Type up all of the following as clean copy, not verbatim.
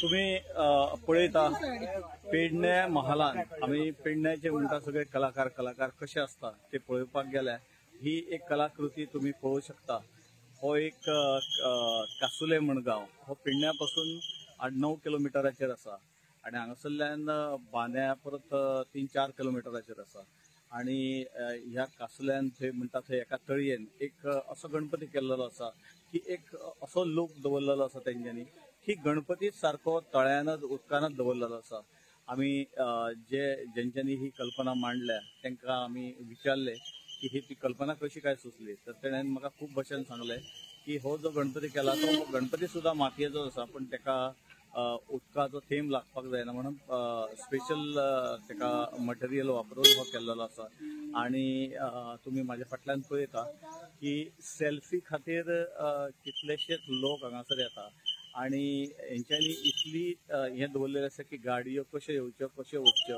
तुम्ही पळयता पेडण्या महालान आम्ही पेडण्याचे म्हणटा सगळे कलाकार कसे असता ते पळोवपाक गेल्यार ही एक कलाकृती तुम्ही पळोवू शकता। हो एक कासुले म्हण गांव हो पेडण्यापासून 8-9 किलोमिटराचेर आसा आणि हांगासरल्यान बांद्या परत 3-4 किलोमिटराचेर आसा आणि ह्या कासुल्यान थंय म्हणटा थंय एका तळयेन एक असो गणपती केल्लो आसा की एक असो लूक दवरलेलो आसा तेंच्यांनी की गणपती सारको तळ्यानच उदकानच दवरलेलो आसा। आमी जेंच्यांनी ही कल्पना मांडल्या तांकां आमी विचारले की ही ती कल्पना कशी काय सुचली, तर तेणेन म्हाका खूब भशेन सांगले की हो जो गणपती केला तो गणपती सुद्धा मातयेचो आसा पण तेका उदकाचो थेंब लागपाक जायना म्हणून स्पेशल तेका मटेरियल वापरून हो केल्लो आसा। आणि तुम्ही माझ्या फाटल्यान पळयता की सेल्फी खातीर कितलेशेच लोक हांगासर येता आणि हेंच्यांनी इतली हें दवरलेलें आसा की गाडयो कश्यो येवच्यो कश्यो वचच्यो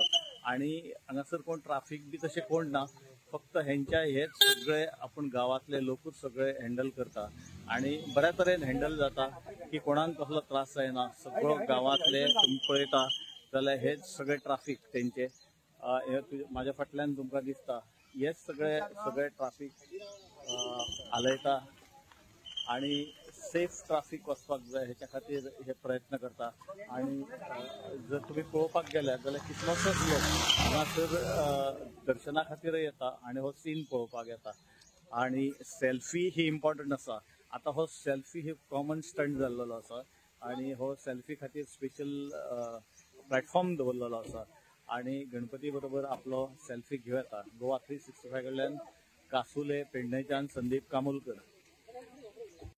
आणि हांगासर कोण ट्राफिक बी तशें कोण ना, फक्त हेंच्या हेच सगळे आपण गावातले लोकूच सगळे हँडल करता आणि बऱ्या तरेन हँडल जाता की कोणाक कसलो त्रास जायना। सगळो गावातले तुम्ही पळयता जाल्यार हेच सगळे ट्राफिक तेंचे हे माझ्या फाटल्यान तुमकां दिसता हेच सगळे ट्राफिक हालयता आणि सेफ ट्राफिक वचपाक जाय हेच्या खातीर हे प्रयत्न करता। आणि जर तुम्ही पळोवपाक गेल्यार जाल्यार कितलोसोच लोक हांगासर दर्शना खातीर येता आणि हो सीन पळोवपाक येता आणि सेल्फी ही इम्पॉर्टंट आसा। आता हो सेल्फी ही कॉमन स्टंट जाल्लो आसा आणि हो सेल्फी खातीर स्पेशल प्लॅटफॉर्म दवरलेलो आसा आणि गणपती बरोबर आपलो सेल्फी घेवं येता। गोवा 365 कडल्यान कासुले पेडणेच्यान संदीप कामुलकर।